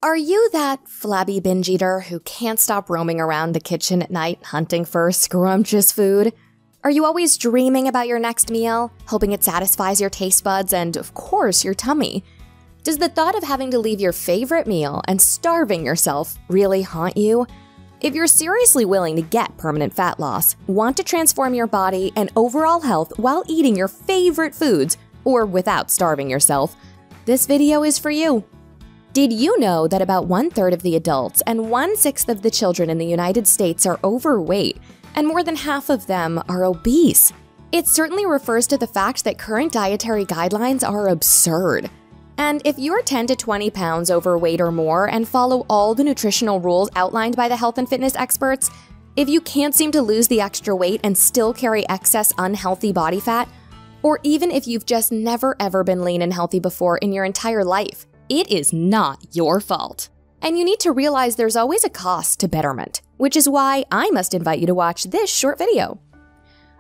Are you that flabby binge eater who can't stop roaming around the kitchen at night hunting for scrumptious food? Are you always dreaming about your next meal, hoping it satisfies your taste buds and, of course, your tummy? Does the thought of having to leave your favorite meal and starving yourself really haunt you? If you're seriously willing to get permanent fat loss, want to transform your body and overall health while eating your favorite foods, or without starving yourself, this video is for you. Did you know that about 1/3 of the adults and 1/6 of the children in the United States are overweight, and more than half of them are obese? It certainly refers to the fact that current dietary guidelines are absurd. And if you're 10 to 20 pounds overweight or more and follow all the nutritional rules outlined by the health and fitness experts, if you can't seem to lose the extra weight and still carry excess unhealthy body fat, or even if you've just never ever been lean and healthy before in your entire life, it is not your fault. And you need to realize there's always a cost to betterment, which is why I must invite you to watch this short video.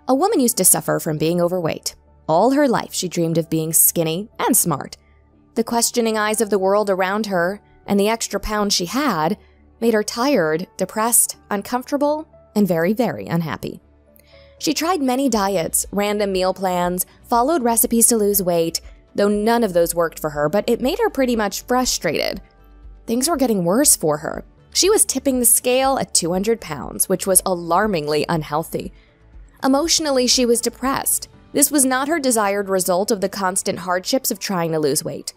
A woman used to suffer from being overweight. All her life, she dreamed of being skinny and smart. The questioning eyes of the world around her and the extra pounds she had made her tired, depressed, uncomfortable, and very, very unhappy. She tried many diets, random meal plans, followed recipes to lose weight, though none of those worked for her, but it made her pretty much frustrated. Things were getting worse for her. She was tipping the scale at 200 pounds, which was alarmingly unhealthy. Emotionally, she was depressed. This was not her desired result of the constant hardships of trying to lose weight.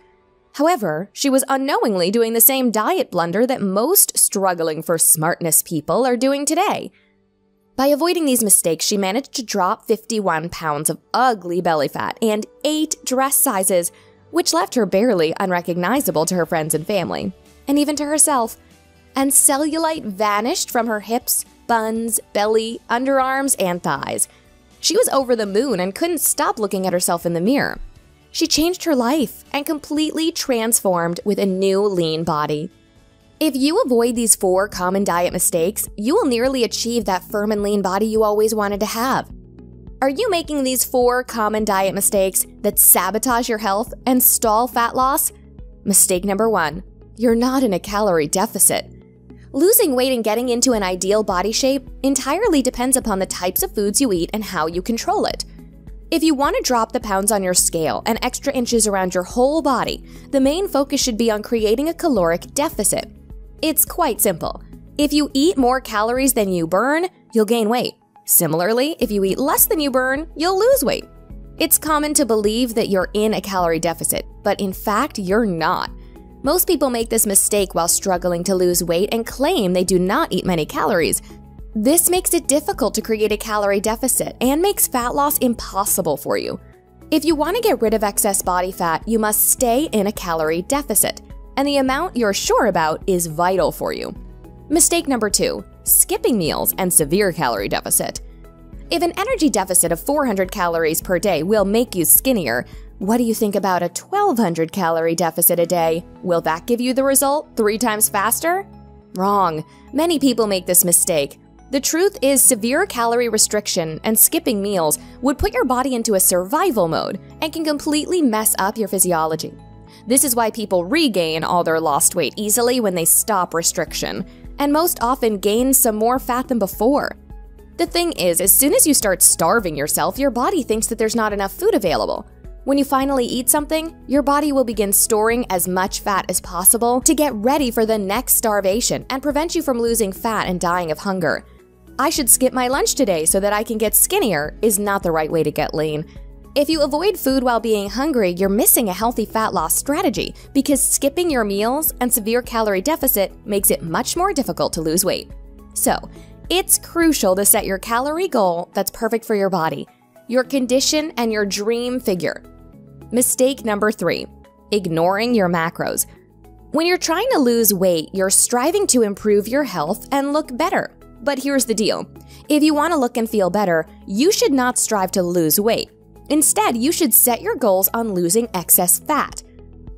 However, she was unknowingly doing the same diet blunder that most struggling for smartness people are doing today. By avoiding these mistakes, she managed to drop 51 pounds of ugly belly fat and 8 dress sizes, which left her barely unrecognizable to her friends and family, and even to herself. And cellulite vanished from her hips, buns, belly, underarms, and thighs. She was over the moon and couldn't stop looking at herself in the mirror. She changed her life and completely transformed with a new lean body. If you avoid these 4 common diet mistakes, you will nearly achieve that firm and lean body you always wanted to have. Are you making these 4 common diet mistakes that sabotage your health and stall fat loss? Mistake number 1, you're not in a calorie deficit. Losing weight and getting into an ideal body shape entirely depends upon the types of foods you eat and how you control it. If you want to drop the pounds on your scale and extra inches around your whole body, the main focus should be on creating a caloric deficit. It's quite simple. If you eat more calories than you burn, you'll gain weight. Similarly, if you eat less than you burn, you'll lose weight. It's common to believe that you're in a calorie deficit, but in fact, you're not. Most people make this mistake while struggling to lose weight and claim they do not eat many calories. This makes it difficult to create a calorie deficit and makes fat loss impossible for you. If you want to get rid of excess body fat, you must stay in a calorie deficit, and the amount you're sure about is vital for you. Mistake number 2, skipping meals and severe calorie deficit. If an energy deficit of 400 calories per day will make you skinnier, what do you think about a 1,200 calorie deficit a day? Will that give you the result 3 times faster? Wrong. Many people make this mistake. The truth is, severe calorie restriction and skipping meals would put your body into a survival mode and can completely mess up your physiology. This is why people regain all their lost weight easily when they stop restriction, and most often gain some more fat than before. The thing is, as soon as you start starving yourself, your body thinks that there's not enough food available. When you finally eat something, your body will begin storing as much fat as possible to get ready for the next starvation and prevent you from losing fat and dying of hunger. I should skip my lunch today so that I can get skinnier is not the right way to get lean. If you avoid food while being hungry, you're missing a healthy fat loss strategy because skipping your meals and severe calorie deficit makes it much more difficult to lose weight. So, it's crucial to set your calorie goal that's perfect for your body, your condition, and your dream figure. Mistake number 3, ignoring your macros. When you're trying to lose weight, you're striving to improve your health and look better. But here's the deal. If you want to look and feel better, you should not strive to lose weight. Instead, you should set your goals on losing excess fat.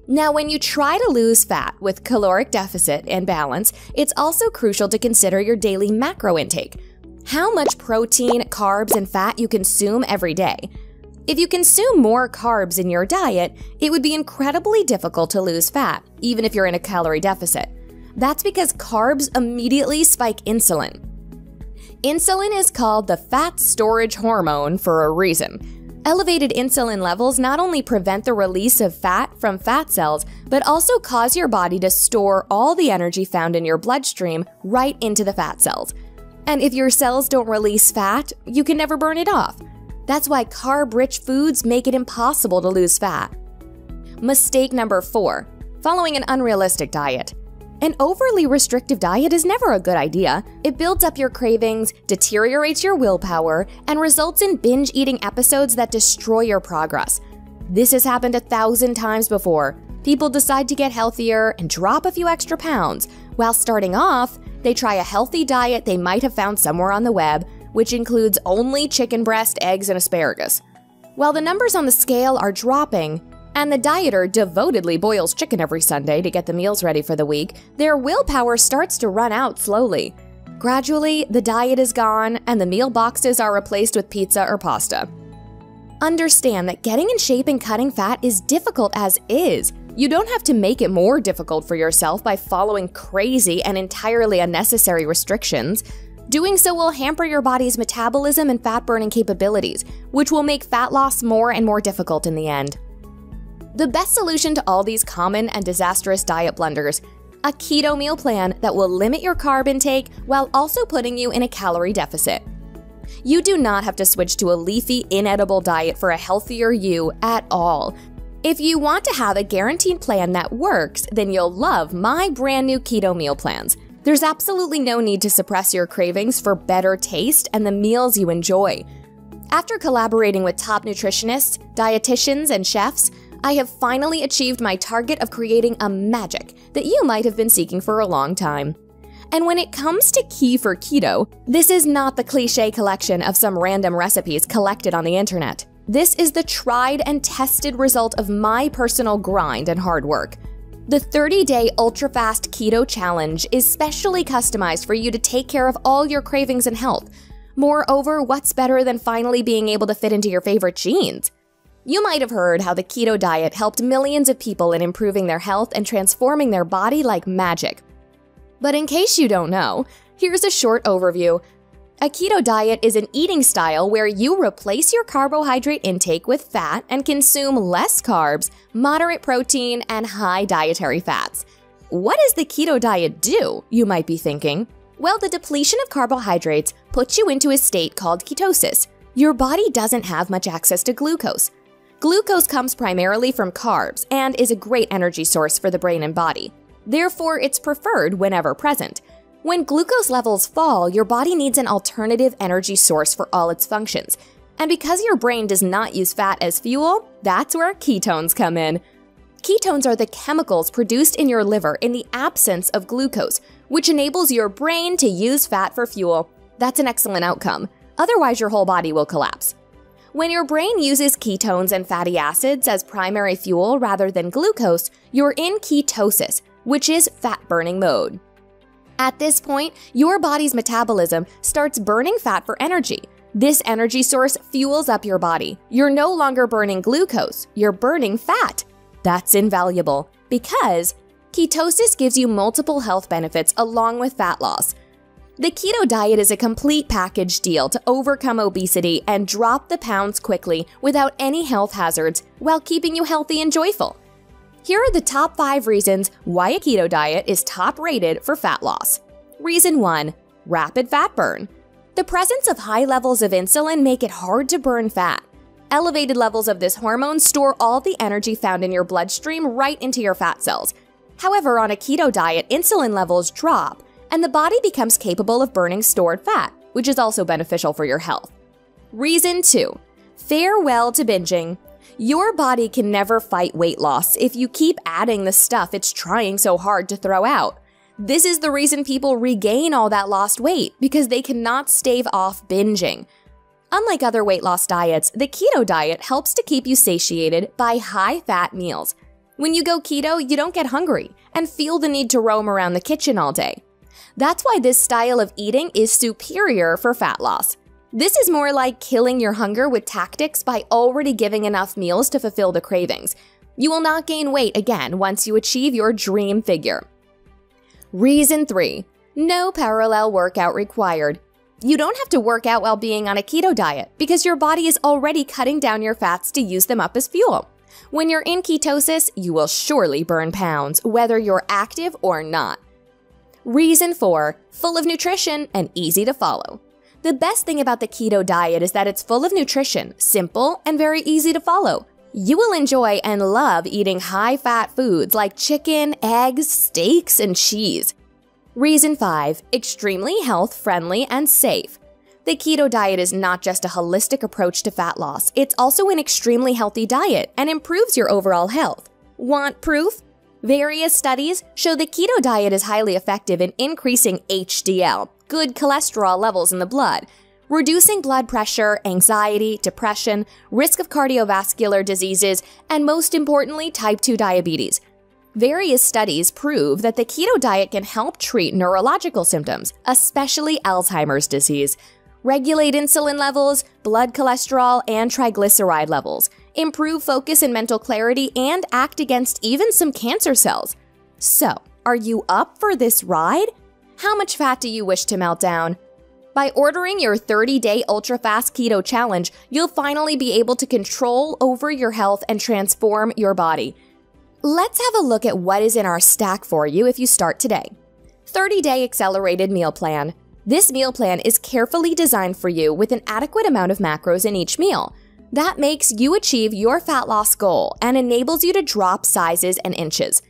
Now, when you try to lose fat with caloric deficit and balance, it's also crucial to consider your daily macro intake. How much protein, carbs, and fat you consume every day. If you consume more carbs in your diet, it would be incredibly difficult to lose fat, even if you're in a calorie deficit. That's because carbs immediately spike insulin. Insulin is called the fat storage hormone for a reason. Elevated insulin levels not only prevent the release of fat from fat cells, but also cause your body to store all the energy found in your bloodstream right into the fat cells. And if your cells don't release fat, you can never burn it off. That's why carb-rich foods make it impossible to lose fat. Mistake number 4, following an unrealistic diet. An overly restrictive diet is never a good idea. It builds up your cravings, deteriorates your willpower, and results in binge eating episodes that destroy your progress. This has happened 1,000 times before. People decide to get healthier and drop a few extra pounds. While starting off, they try a healthy diet they might have found somewhere on the web, which includes only chicken breast, eggs, and asparagus. While the numbers on the scale are dropping, and the dieter devotedly boils chicken every Sunday to get the meals ready for the week, their willpower starts to run out slowly. Gradually, the diet is gone and the meal boxes are replaced with pizza or pasta. Understand that getting in shape and cutting fat is difficult as is. You don't have to make it more difficult for yourself by following crazy and entirely unnecessary restrictions. Doing so will hamper your body's metabolism and fat-burning capabilities, which will make fat loss more and more difficult in the end. The best solution to all these common and disastrous diet blunders: a keto meal plan that will limit your carb intake while also putting you in a calorie deficit. You do not have to switch to a leafy, inedible diet for a healthier you at all. If you want to have a guaranteed plan that works, then you'll love my brand new keto meal plans. There's absolutely no need to suppress your cravings for better taste and the meals you enjoy. After collaborating with top nutritionists, dietitians, and chefs, I have finally achieved my target of creating a magic that you might have been seeking for a long time. And when it comes to key for keto, this is not the cliche collection of some random recipes collected on the internet. This is the tried and tested result of my personal grind and hard work. The 30-day Ultra-Fast Keto Challenge is specially customized for you to take care of all your cravings and health. Moreover, what's better than finally being able to fit into your favorite jeans? You might have heard how the keto diet helped millions of people in improving their health and transforming their body like magic. But in case you don't know, here's a short overview. A keto diet is an eating style where you replace your carbohydrate intake with fat and consume less carbs, moderate protein, and high dietary fats. What does the keto diet do, you might be thinking? Well, the depletion of carbohydrates puts you into a state called ketosis. Your body doesn't have much access to glucose. Glucose comes primarily from carbs and is a great energy source for the brain and body. Therefore, it's preferred whenever present. When glucose levels fall, your body needs an alternative energy source for all its functions. And because your brain does not use fat as fuel, that's where ketones come in. Ketones are the chemicals produced in your liver in the absence of glucose, which enables your brain to use fat for fuel. That's an excellent outcome. Otherwise, your whole body will collapse. When your brain uses ketones and fatty acids as primary fuel rather than glucose, you're in ketosis, which is fat-burning mode. At this point, your body's metabolism starts burning fat for energy. This energy source fuels up your body. You're no longer burning glucose, you're burning fat. That's invaluable because ketosis gives you multiple health benefits along with fat loss. The keto diet is a complete package deal to overcome obesity and drop the pounds quickly without any health hazards while keeping you healthy and joyful. Here are the top 5 reasons why a keto diet is top rated for fat loss. Reason 1. Rapid fat burn. The presence of high levels of insulin make it hard to burn fat. Elevated levels of this hormone store all the energy found in your bloodstream right into your fat cells. However, on a keto diet, insulin levels drop, and the body becomes capable of burning stored fat, which is also beneficial for your health. Reason 2. Farewell to binging. Your body can never fight weight loss if you keep adding the stuff it's trying so hard to throw out. This is the reason people regain all that lost weight, because they cannot stave off binging. Unlike other weight loss diets, the keto diet helps to keep you satiated by high-fat meals. When you go keto, you don't get hungry and feel the need to roam around the kitchen all day. That's why this style of eating is superior for fat loss. This is more like killing your hunger with tactics by already giving enough meals to fulfill the cravings. You will not gain weight again once you achieve your dream figure. Reason 3. No parallel workout required. You don't have to work out while being on a keto diet because your body is already cutting down your fats to use them up as fuel. When you're in ketosis, you will surely burn pounds, whether you're active or not. Reason 4. Full of nutrition and easy to follow. The best thing about the keto diet is that it's full of nutrition, simple, and very easy to follow. You will enjoy and love eating high-fat foods like chicken, eggs, steaks, and cheese. Reason 5. Extremely health-friendly and safe. The keto diet is not just a holistic approach to fat loss, it's also an extremely healthy diet and improves your overall health. Want proof? Various studies show the keto diet is highly effective in increasing HDL, good cholesterol levels in the blood, reducing blood pressure, anxiety, depression, risk of cardiovascular diseases, and most importantly, type 2 diabetes. Various studies prove that the keto diet can help treat neurological symptoms, especially Alzheimer's disease, regulate insulin levels, blood cholesterol, and triglyceride levels, improve focus and mental clarity, and act against even some cancer cells. So, are you up for this ride? How much fat do you wish to melt down? By ordering your 30-day Ultra-Fast Keto Challenge, you'll finally be able to control over your health and transform your body. Let's have a look at what is in our stack for you if you start today. 30-day Accelerated Meal Plan. This meal plan is carefully designed for you with an adequate amount of macros in each meal. That makes you achieve your fat loss goal and enables you to drop sizes and inches.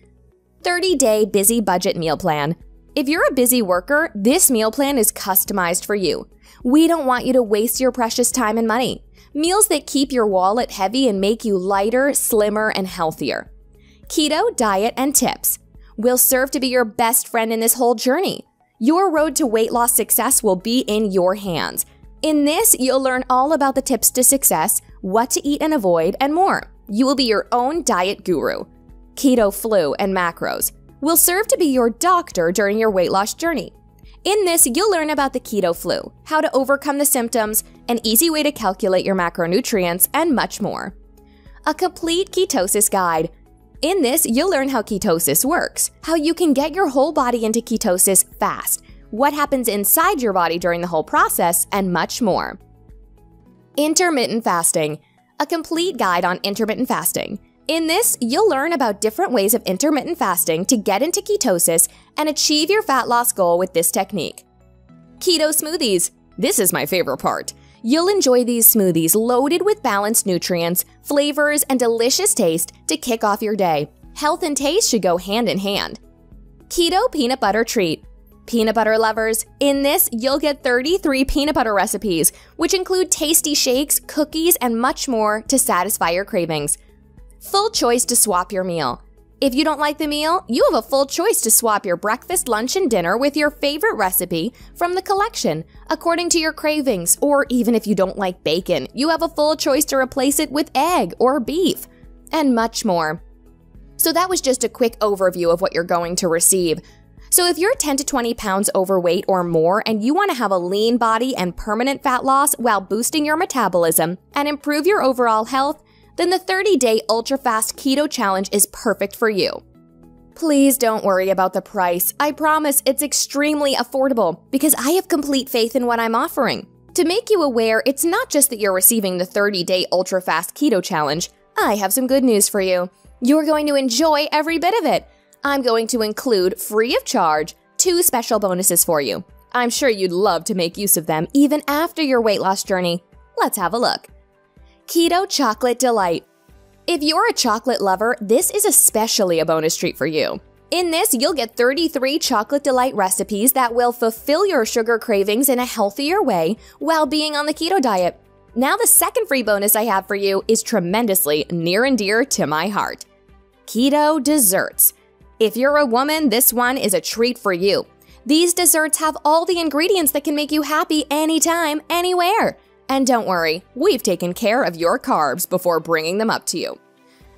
30-day Busy Budget Meal Plan. If you're a busy worker, this meal plan is customized for you. We don't want you to waste your precious time and money. Meals that keep your wallet heavy and make you lighter, slimmer, and healthier. Keto Diet and Tips. We'll serve to be your best friend in this whole journey. Your road to weight loss success will be in your hands. In this, you'll learn all about the tips to success, what to eat and avoid, and more. You will be your own diet guru. Keto Flu and Macros. Will serve to be your doctor during your weight loss journey. In this, you'll learn about the keto flu, how to overcome the symptoms, an easy way to calculate your macronutrients, and much more. A complete ketosis guide. In this, you'll learn how ketosis works, how you can get your whole body into ketosis fast, what happens inside your body during the whole process, and much more. Intermittent fasting. A complete guide on intermittent fasting. In this, you'll learn about different ways of intermittent fasting to get into ketosis and achieve your fat loss goal with this technique. Keto smoothies. This is my favorite part. You'll enjoy these smoothies loaded with balanced nutrients, flavors, and delicious taste to kick off your day. Health and taste should go hand in hand. Keto peanut butter treat. Peanut butter lovers, in this, you'll get 33 peanut butter recipes, which include tasty shakes, cookies, and much more to satisfy your cravings. Full choice to swap your meal. If you don't like the meal, you have a full choice to swap your breakfast, lunch, and dinner with your favorite recipe from the collection, according to your cravings, or even if you don't like bacon, you have a full choice to replace it with egg or beef, and much more. So that was just a quick overview of what you're going to receive. So if you're 10 to 20 pounds overweight or more and you want to have a lean body and permanent fat loss while boosting your metabolism and improve your overall health, then the 30-day Ultra-Fast Keto Challenge is perfect for you. Please don't worry about the price. I promise it's extremely affordable because I have complete faith in what I'm offering. To make you aware, it's not just that you're receiving the 30-day Ultra-Fast Keto Challenge. I have some good news for you. You're going to enjoy every bit of it. I'm going to include, free of charge, 2 special bonuses for you. I'm sure you'd love to make use of them even after your weight loss journey. Let's have a look. Keto Chocolate Delight. If you're a chocolate lover, this is especially a bonus treat for you. In this, you'll get 33 Chocolate Delight recipes that will fulfill your sugar cravings in a healthier way while being on the keto diet. Now the second free bonus I have for you is tremendously near and dear to my heart. Keto Desserts. If you're a woman, this one is a treat for you. These desserts have all the ingredients that can make you happy anytime, anywhere. And don't worry, we've taken care of your carbs before bringing them up to you.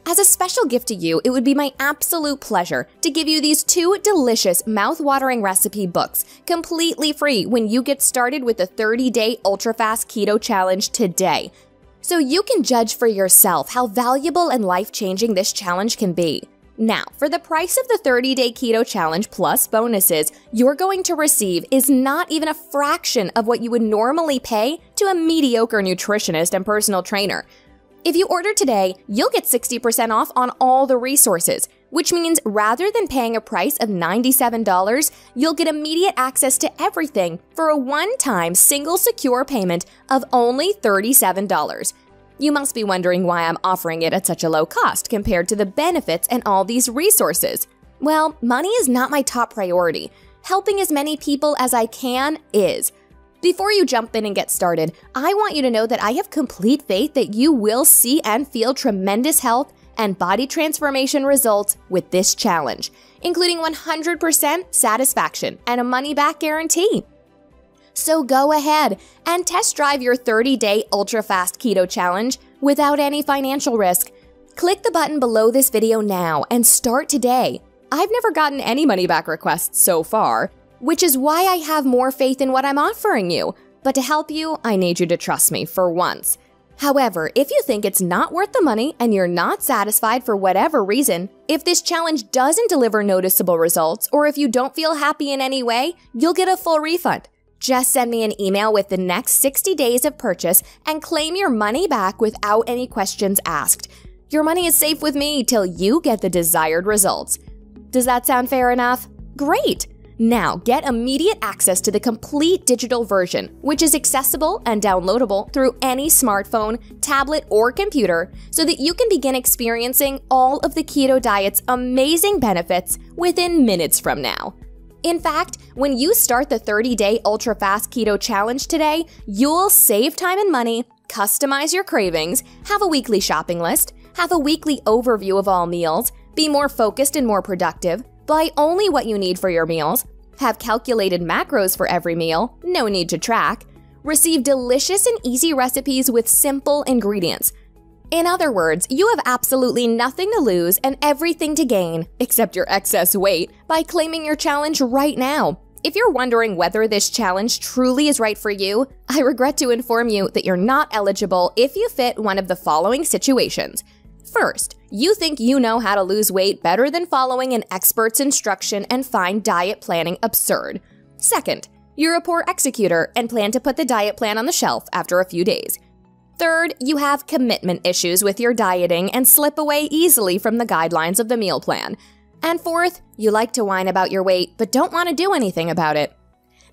As a special gift to you, it would be my absolute pleasure to give you these 2 delicious, mouth-watering recipe books completely free when you get started with the 30-day Ultra-Fast Keto Challenge today. So you can judge for yourself how valuable and life-changing this challenge can be. Now, for the price of the 30-day keto challenge plus bonuses you're going to receive is not even a fraction of what you would normally pay to a mediocre nutritionist and personal trainer. If you order today, you'll get 60% off on all the resources, which means rather than paying a price of $97, you'll get immediate access to everything for a one-time single secure payment of only $37. You must be wondering why I'm offering it at such a low cost compared to the benefits and all these resources. Well, money is not my top priority. Helping as many people as I can is. Before you jump in and get started, I want you to know that I have complete faith that you will see and feel tremendous health and body transformation results with this challenge, including 100% satisfaction and a money-back guarantee. So go ahead and test drive your 30-day Ultra-Fast Keto challenge without any financial risk. Click the button below this video now and start today. I've never gotten any money-back requests so far, which is why I have more faith in what I'm offering you. But to help you, I need you to trust me for once. However, if you think it's not worth the money and you're not satisfied for whatever reason, if this challenge doesn't deliver noticeable results, or if you don't feel happy in any way, you'll get a full refund. Just send me an email with the next 60 days of purchase and claim your money back without any questions asked. Your money is safe with me till you get the desired results. Does that sound fair enough? Great! Now, get immediate access to the complete digital version, which is accessible and downloadable through any smartphone, tablet, or computer, so that you can begin experiencing all of the Keto Diet's amazing benefits within minutes from now. In fact, when you start the 30-day Ultra-Fast Keto Challenge today, you'll save time and money, customize your cravings, have a weekly shopping list, have a weekly overview of all meals, be more focused and more productive, buy only what you need for your meals, have calculated macros for every meal, no need to track, receive delicious and easy recipes with simple ingredients. In other words, you have absolutely nothing to lose and everything to gain, except your excess weight, by claiming your challenge right now. If you're wondering whether this challenge truly is right for you, I regret to inform you that you're not eligible if you fit one of the following situations. First, you think you know how to lose weight better than following an expert's instruction and find diet planning absurd. Second, you're a poor executor and plan to put the diet plan on the shelf after a few days. Third, you have commitment issues with your dieting and slip away easily from the guidelines of the meal plan. And fourth, you like to whine about your weight but don't want to do anything about it.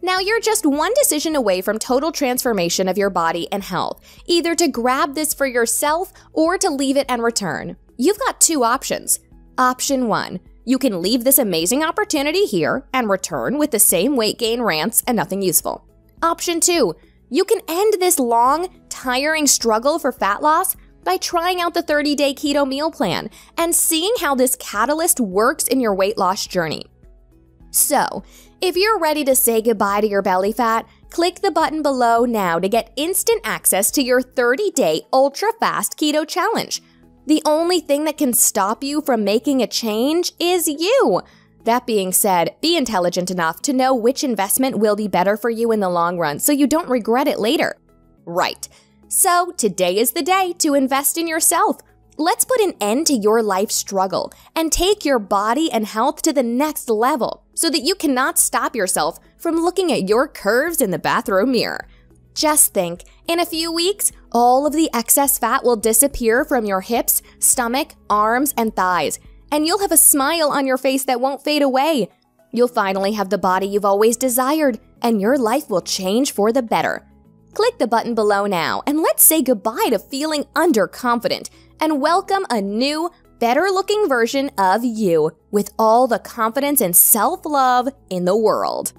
Now you're just one decision away from total transformation of your body and health, either to grab this for yourself or to leave it and return. You've got two options. Option 1, you can leave this amazing opportunity here and return with the same weight gain rants and nothing useful. Option 2, you can end this long, tiring struggle for fat loss by trying out the 30-day keto meal plan and seeing how this catalyst works in your weight loss journey. So, if you're ready to say goodbye to your belly fat, click the button below now to get instant access to your 30-day Ultra-Fast Keto Challenge. The only thing that can stop you from making a change is you. That being said, be intelligent enough to know which investment will be better for you in the long run so you don't regret it later. Right. So, today is the day to invest in yourself. Let's put an end to your life struggle and take your body and health to the next level so that you cannot stop yourself from looking at your curves in the bathroom mirror. Just think, in a few weeks, all of the excess fat will disappear from your hips, stomach, arms, and thighs, and you'll have a smile on your face that won't fade away. You'll finally have the body you've always desired, and your life will change for the better. Click the button below now, and let's say goodbye to feeling underconfident and welcome a new, better-looking version of you with all the confidence and self-love in the world.